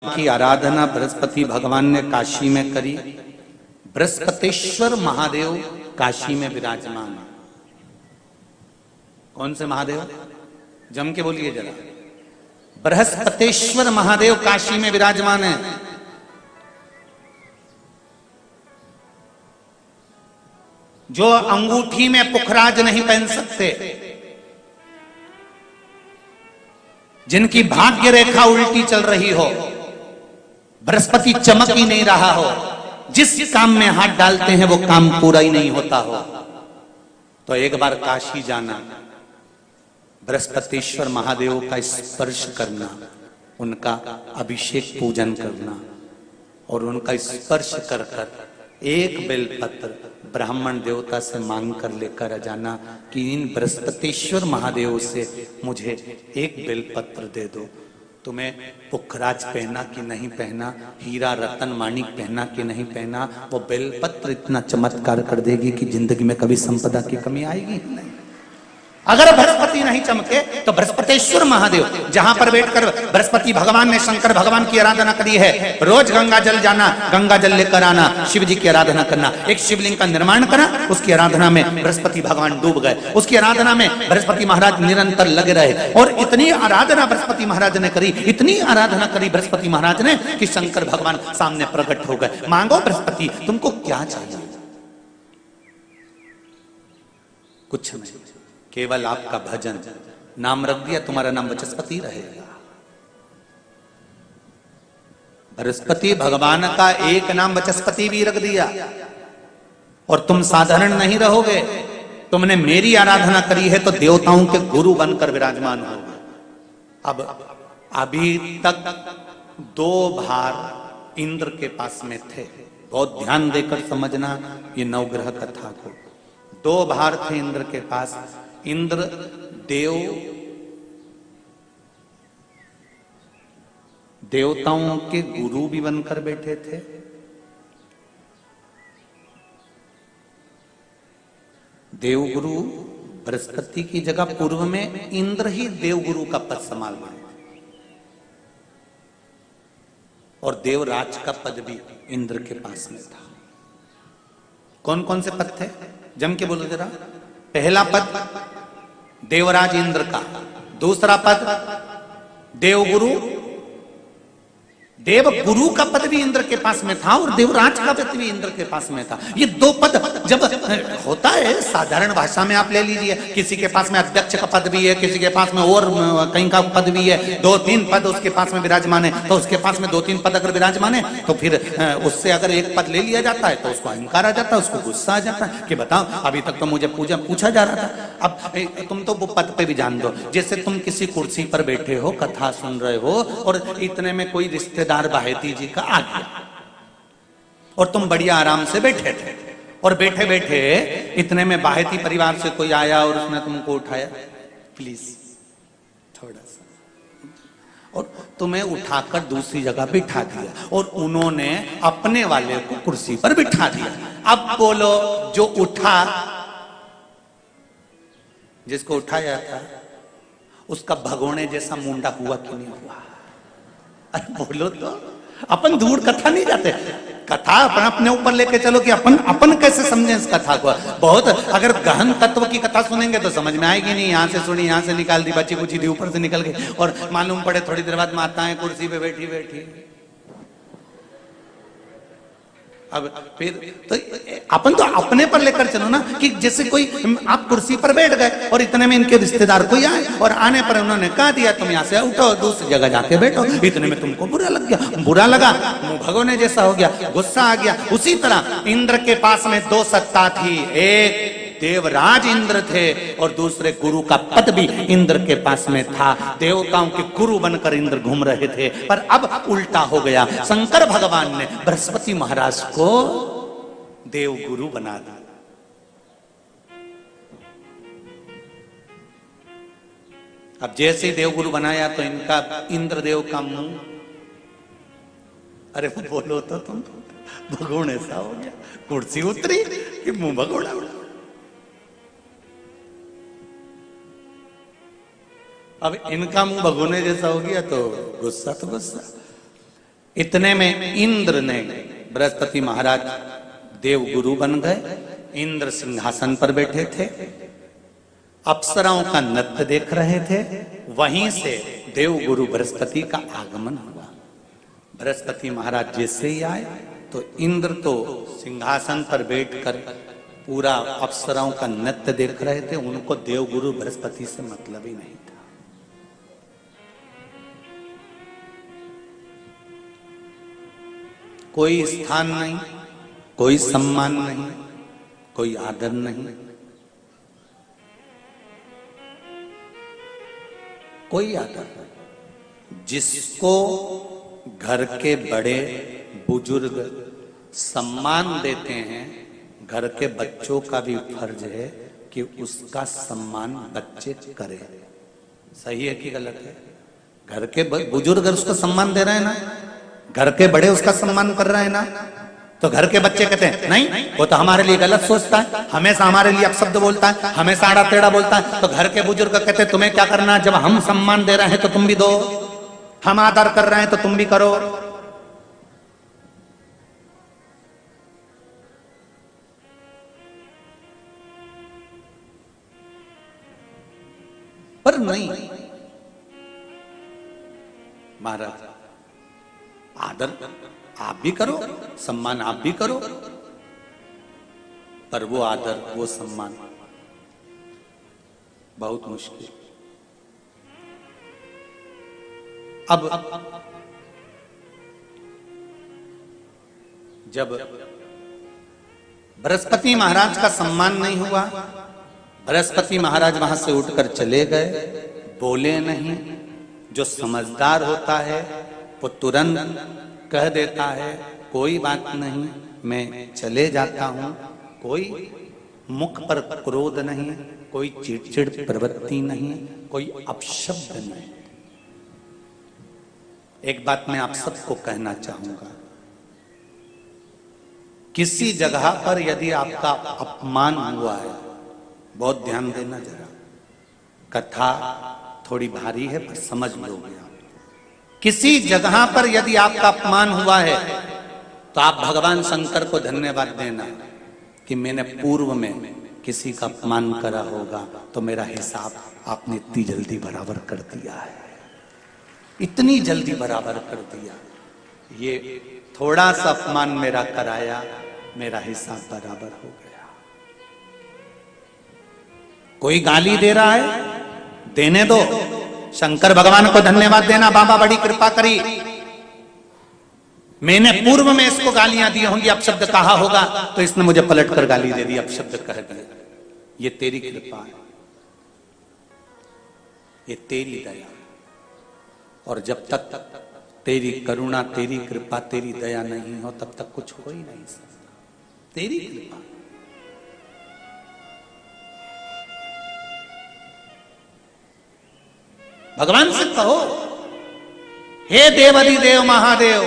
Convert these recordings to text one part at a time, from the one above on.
की आराधना बृहस्पति भगवान ने काशी में करी। बृहस्पतेश्वर महादेव काशी में विराजमान है। कौन से महादेव? जम के बोलिए जरा। बृहस्पतेश्वर महादेव काशी में विराजमान है। जो अंगूठी में पुखराज नहीं पहन सकते, जिनकी भाग्य रेखा उल्टी चल रही हो, बृहस्पति चमक ही नहीं रहा हो, जिस काम में हाथ डालते हैं वो काम पूरा ही नहीं होता हो, तो एक बार काशी जाना, बृहस्पतेश्वर महादेव का स्पर्श करना, उनका अभिषेक पूजन करना और उनका स्पर्श कर कर एक बेलपत्र ब्राह्मण देवता से मांग कर लेकर आ जाना कि इन बृहस्पतेश्वर महादेव से मुझे एक बेलपत्र दे दो। तुम्हें पुखराज पहना कि नहीं पहना, हीरा रतन माणिक पहना कि नहीं पहना, वो बेलपत्र इतना चमत्कार कर देगी कि जिंदगी में कभी संपदा की कमी आएगी ही नहीं। अगर बृहस्पति नहीं चमके तो बृहस्पतेश्वर महादेव, जहां पर बैठकर बृहस्पति भगवान ने शंकर भगवान की आराधना करी है, रोज गंगा जल जाना, गंगा जल लेकर आना, शिव जी की आराधना करना, एक शिवलिंग का निर्माण करा, उसकी आराधना में बृहस्पति भगवान डूब गए, उसकी आराधना में बृहस्पति महाराज निरंतर लगे रहे और इतनी आराधना बृहस्पति महाराज ने करी, इतनी आराधना करी बृहस्पति महाराज ने कि शंकर भगवान सामने प्रकट हो गए। मांगो बृहस्पति, तुमको क्या चाहिए? कुछ नहीं, केवल आपका भजन। नाम रख दिया, तुम्हारा नाम वचस्पति रहेगा। बृहस्पति भगवान का एक नाम वचस्पति भी रख दिया और तुम साधारण नहीं रहोगे। तुमने मेरी आराधना करी है तो देवताओं के गुरु बनकर विराजमान होगे। अब अभी तक 2 भार इंद्र के पास में थे। बहुत ध्यान देकर समझना ये नवग्रह कथा को। 2 भार थे इंद्र के पास। इंद्र देवताओं के गुरु भी बनकर बैठे थे, देवगुरु बृहस्पति की जगह पूर्व में इंद्र ही देवगुरु का पद संभाल रहे और देवराज का पद भी इंद्र के पास में था। कौन कौन से पद थे? जम के बोलो जरा। पहला पद देवराज इंद्र का, दूसरा पद देवगुरु, देवगुरु का पद भी इंद्र के पास में था और देवराज का पद भी इंद्र के पास में था। ये 2 पद जब होता है साधारण भाषा में आप ले लीजिए, किसी के पास में अध्यक्ष का पद भी है, किसी के पास में और कहीं का पद भी है, 2-3 पद उसके पास में विराजमान है, तो उसके पास में 2-3 पद अगर विराजमान है तो फिर उससे अगर एक पद ले लिया जाता है तो उसको अहंकार आ जाता है, उसको गुस्सा आ जाता है कि बताओ अभी तक तो मुझे पूछा जा रहा था, अब तुम तो वो पद पे भी जान दो। जैसे तुम किसी कुर्सी पर बैठे हो, कथा सुन रहे हो और इतने में कोई रिश्तेदार बाहेती जी का आ गया और तुम बढ़िया आराम से बैठे थे और बैठे बैठे इतने में बाहेती परिवार से कोई आया और उसने तुमको उठाया, प्लीज थोड़ा सा, और तुम्हें उठाकर दूसरी जगह बिठा दिया और उन्होंने अपने वाले को कुर्सी पर बिठा दिया। अब बोलो, जो उठा, जिसको उठाया था उसका भगोने जैसा मुंडा हुआ कि नहीं हुआ? अरे बोलो तो। अपन दूर कथा नहीं जाते, कथा अपन अपने ऊपर लेके चलो कि अपन कैसे समझे इस कथा को। बहुत अगर गहन तत्व की कथा सुनेंगे तो समझ में आएगी नहीं। यहाँ से सुनी, यहाँ से निकाल दी, बच्ची कुछ दी, ऊपर से निकल गई और मालूम पड़े थोड़ी देर बाद माताएं कुर्सी पे बैठी बैठी। अब फिर तो अपन तो अपने पर लेकर चलो ना कि जैसे कोई आप कुर्सी पर बैठ गए और इतने में इनके रिश्तेदार कोई आए और आने पर उन्होंने कहा दिया तुम यहाँ से उठो, दूसरी जगह जाके बैठो। इतने में तुमको बुरा लग गया, बुरा लगा, मुंह भगोने जैसा हो गया, गुस्सा आ गया। उसी तरह इंद्र के पास में 2 सत्ता थी, एक देवराज इंद्र थे और दूसरे गुरु का पद भी इंद्र के पास में था। देवताओं के गुरु बनकर इंद्र घूम रहे थे, पर अब उल्टा हो गया। शंकर भगवान ने बृहस्पति महाराज को देवगुरु बना दिया। अब जैसे ही देवगुरु बनाया तो इनका इंद्रदेव का मुंह, अरे बोलो तो तुम, भगोने सा हो गया। कुर्सी उतरी कि मुंह भगोड़ा उड़ा। अब इनका मुंह भगोने जैसा हो गया तो गुस्सा तो गुस्सा। इतने में इंद्र ने, बृहस्पति महाराज देव गुरु बन गए, इंद्र सिंहासन पर बैठे थे, अप्सराओं का नृत्य देख रहे थे। वहीं से देव गुरु बृहस्पति का आगमन हुआ। बृहस्पति महाराज जैसे ही आए तो इंद्र तो सिंहासन पर बैठकर पूरा अप्सराओं का नृत्य देख रहे थे। उनको देव गुरु बृहस्पति से मतलब ही नहीं था। कोई स्थान नहीं, कोई सम्मान नहीं, कोई आदर नहीं, कोई आदर नहीं। जिसको घर के बड़े बुजुर्ग सम्मान देते हैं, घर के बच्चों का भी फर्ज है कि उसका सम्मान बच्चे करें। सही है कि गलत है? घर के बुजुर्ग उसको सम्मान दे रहे हैं ना, घर के बड़े उसका सम्मान कर रहे हैं ना, तो घर के बच्चे कहते हैं नहीं, वो तो हमारे लिए गलत सोचता है, हमेशा हमारे लिए अपशब्द बोलता है, हमेशा आड़ा टेढ़ा बोलता है। तो घर के बुजुर्ग कहते हैं तुम्हें क्या करना है, जब हम सम्मान दे रहे हैं तो तुम भी दो, हम आदर कर रहे हैं तो तुम भी करो। पर नहीं महाराज, आदर आप भी करो, सम्मान आप भी करो, पर वो आदर वो सम्मान बहुत मुश्किल। अब जब बृहस्पति महाराज का सम्मान नहीं हुआ, बृहस्पति महाराज वहां से उठकर चले गए, बोले नहीं। जो समझदार होता है वो तुरंत कह देता है कोई बात नहीं, मैं चले जाता हूं। कोई मुख पर क्रोध नहीं, कोई चिड़चिड़ प्रवृत्ति नहीं, कोई अपशब्द नहीं। एक बात मैं आप सबको कहना चाहूंगा, किसी जगह पर यदि आपका अपमान हुआ है, बहुत ध्यान देना जरा। कथा थोड़ी भारी है पर समझ लोगे आप। किसी जगह पर यदि आपका अपमान हुआ है तो आप भगवान शंकर को धन्यवाद देना कि मैंने पूर्व में किसी का अपमान करा होगा तो मेरा हिसाब आपने इतनी जल्दी बराबर कर दिया है, इतनी जल्दी बराबर कर दिया। ये थोड़ा सा अपमान मेरा कराया, मेरा हिसाब बराबर हो गया। कोई गाली दे रहा है, देने दो, शंकर भगवान को धन्यवाद देना, बाबा बड़ी कृपा करी, मैंने पूर्व में इसको गालियां दी होंगी, अपशब्द कहा होगा तो इसने मुझे पलट कर गाली दे दी, अपशब्द कह दिया। ये तेरी कृपा है, ये तेरी दया। और जब तक तेरी करुणा, तेरी कृपा, तेरी दया नहीं हो तब तक कुछ हो ही नहीं सकता। तेरी कृपा। भगवान से कहो, हे देवाधिदेव महादेव,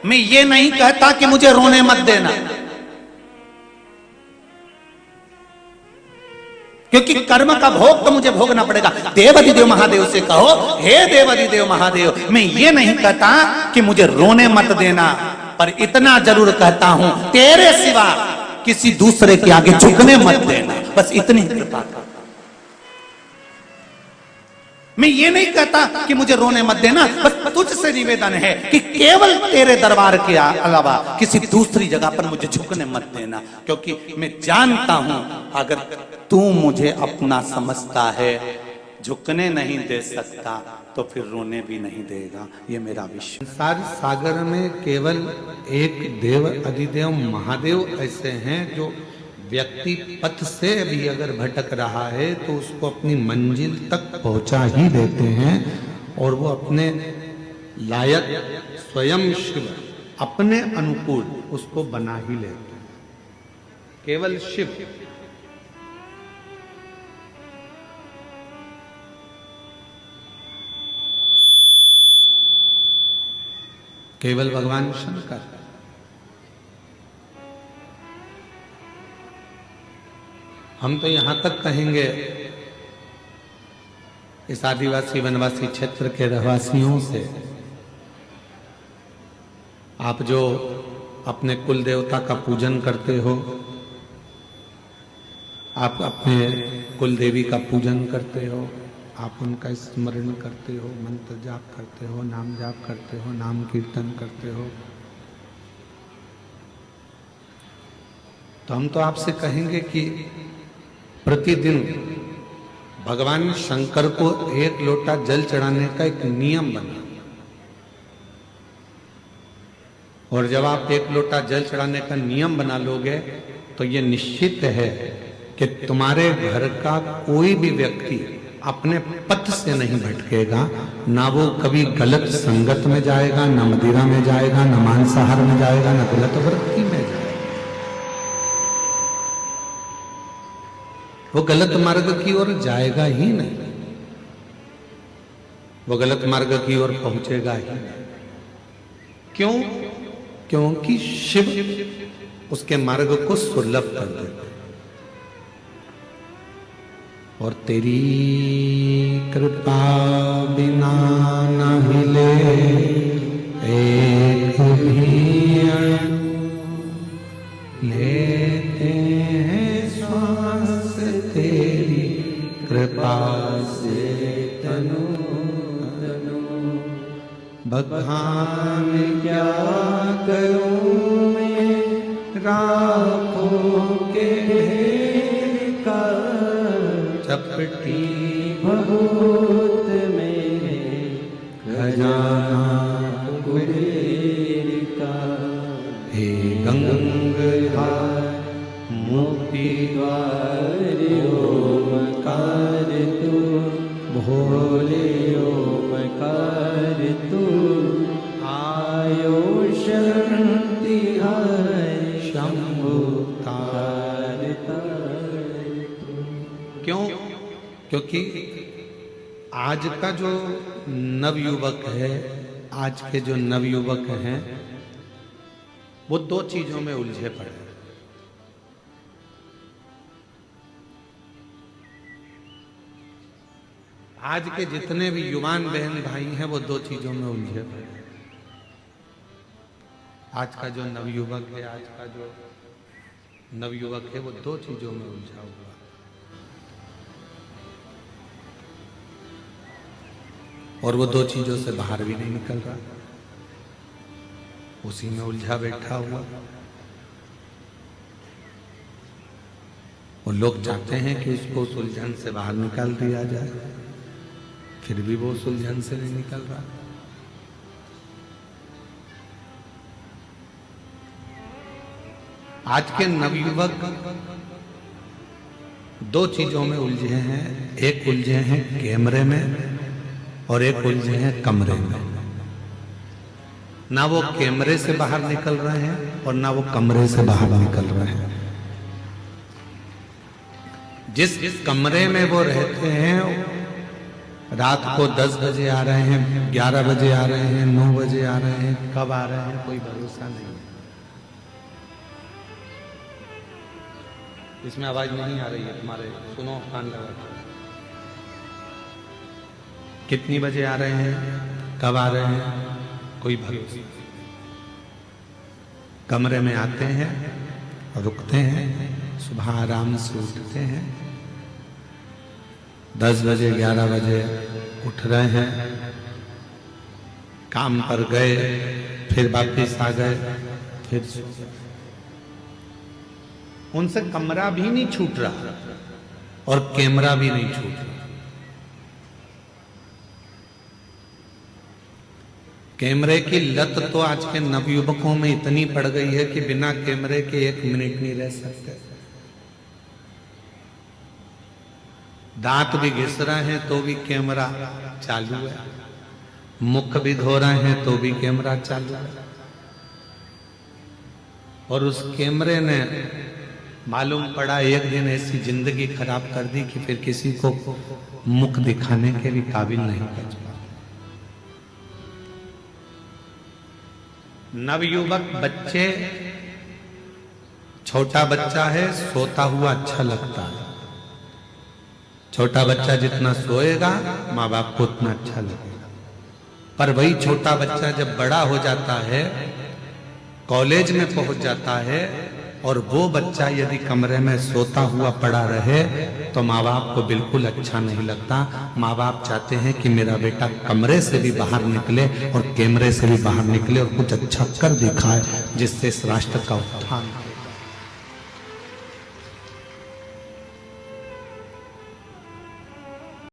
मैं ये नहीं कहता कि मुझे रोने मत देना, क्योंकि कर्म का भोग तो मुझे भोगना पड़ेगा। देवाधिदेव महादेव से कहो, हे देवाधिदेव महादेव, मैं ये नहीं कहता कि मुझे रोने मत देना, पर इतना जरूर कहता हूं तेरे सिवा किसी दूसरे के आगे झुकने मत देना, बस इतनी कृपा कर। मैं ये नहीं कहता कि मुझे रोने मत देना, बस तुझसे निवेदन है कि केवल तेरे दरबार के अलावा किसी दूसरी जगह पर मुझे झुकने मत देना, क्योंकि मैं जानता हूं अगर तू मुझे अपना समझता है, झुकने नहीं दे सकता तो फिर रोने भी नहीं देगा। ये मेरा विश्वास। संसार सागर में केवल एक देव अधिदेव महादेव ऐसे हैं जो व्यक्ति पथ से भी अगर भटक रहा है तो उसको अपनी मंजिल तक पहुंचा ही देते हैं, और वो अपने लायक स्वयं शिव अपने अनुकूल उसको बना ही लेते हैं। केवल शिव। केवल भगवान शंकर। हम तो यहां तक कहेंगे इस आदिवासी वनवासी क्षेत्र के रहवासियों से आप जो अपने कुल देवता का पूजन करते हो, आप अपने कुल देवी का पूजन करते हो, आप उनका स्मरण करते हो, मंत्र जाप करते हो, नाम जाप करते हो, नाम कीर्तन करते हो, तो हम तो आपसे कहेंगे कि प्रतिदिन भगवान शंकर को 1 लोटा जल चढ़ाने का एक नियम बना, और जब आप 1 लोटा जल चढ़ाने का नियम बना लोगे तो ये निश्चित है कि तुम्हारे घर का कोई भी व्यक्ति अपने पथ से नहीं भटकेगा, ना वो कभी गलत संगत में जाएगा, ना मदिरा में जाएगा, ना मांसाहार में जाएगा, ना गलत वृत्ति में जाएगा। वो गलत मार्ग की ओर जाएगा ही नहीं, वो गलत मार्ग की ओर पहुंचेगा ही नहीं। क्यों? क्योंकि शिव उसके मार्ग को सुलभ कर देते। और तेरी कृपा बिना न हिले एक भी अणु, लेते हैं श्वास तेरी कृपा से तनु तनु। बखान क्या करूं मैं राखों के ढेर का, चपटी बहुत मेरे खजाना कुबेर का। हे गंगाधर मुक्ति द्वार ओमकार तू, भोले ओमकार तू, आयो शरण तिहारी शंभु तारता। क्यों? क्योंकि आज का जो नवयुवक है, आज के जो नवयुवक हैं, वो 2 चीजों में उलझे पड़े हैं। आज के जितने भी युवान बहन भाई हैं वो 2 चीजों में उलझे पड़े हैं। आज का जो नवयुवक है, आज का जो नवयुवक है, वो 2 चीजों में उलझा हुआ है। और वो 2 चीजों से बाहर भी नहीं निकल रहा, उसी में उलझा बैठा हुआ। और लोग चाहते हैं कि उसको उस उलझन से बाहर निकाल दिया जाए, फिर भी वो उस उलझन से नहीं निकल रहा। आज के नवयुवक 2 चीजों में उलझे हैं। एक उलझे हैं कैमरे में और एक उलझे हैं कमरे में। ना वो कैमरे से बाहर निकल रहे हैं और ना वो कमरे से बाहर निकल रहे हैं। जिस कमरे में वो रहते हैं, रात को 10 बजे आ रहे हैं, 11 बजे आ रहे हैं, 9 बजे आ रहे हैं, कब आ रहे हैं कोई भरोसा नहीं। इसमें आवाज नहीं आ रही है तुम्हारे, सुनो कान लगा। कितनी बजे आ रहे हैं, कब आ रहे हैं, कोई भरोसा। कमरे में आते हैं, रुकते हैं, सुबह आराम से उठते हैं, 10 बजे 11 बजे उठ रहे हैं, काम पर गए, फिर वापिस आ गए, फिर उनसे कमरा भी नहीं छूट रहा और कैमरा भी नहीं छूट रहा। कैमरे की लत तो आज के नवयुवकों में इतनी पड़ गई है कि बिना कैमरे के 1 मिनट नहीं रह सकते। दांत भी घिस रहे हैं तो भी कैमरा चालू है, मुख भी धो रहे हैं तो भी कैमरा चालू है। और उस कैमरे ने मालूम पड़ा एक दिन ऐसी जिंदगी खराब कर दी कि फिर किसी को मुख दिखाने के भी काबिल नहीं बच पाया। नवयुवक बच्चे, छोटा बच्चा है, सोता हुआ अच्छा लगता है। छोटा बच्चा जितना सोएगा माँ बाप को उतना अच्छा लगेगा। पर वही छोटा बच्चा जब बड़ा हो जाता है कॉलेज में पहुंच जाता है और वो बच्चा यदि कमरे में सोता हुआ पड़ा रहे तो माँ बाप को बिल्कुल अच्छा नहीं लगता। माँ बाप चाहते हैं कि मेरा बेटा कमरे से भी बाहर निकले और कैमरे से भी बाहर निकले और कुछ अच्छा कर दिखाए जिससे इस राष्ट्र का उत्थान हो।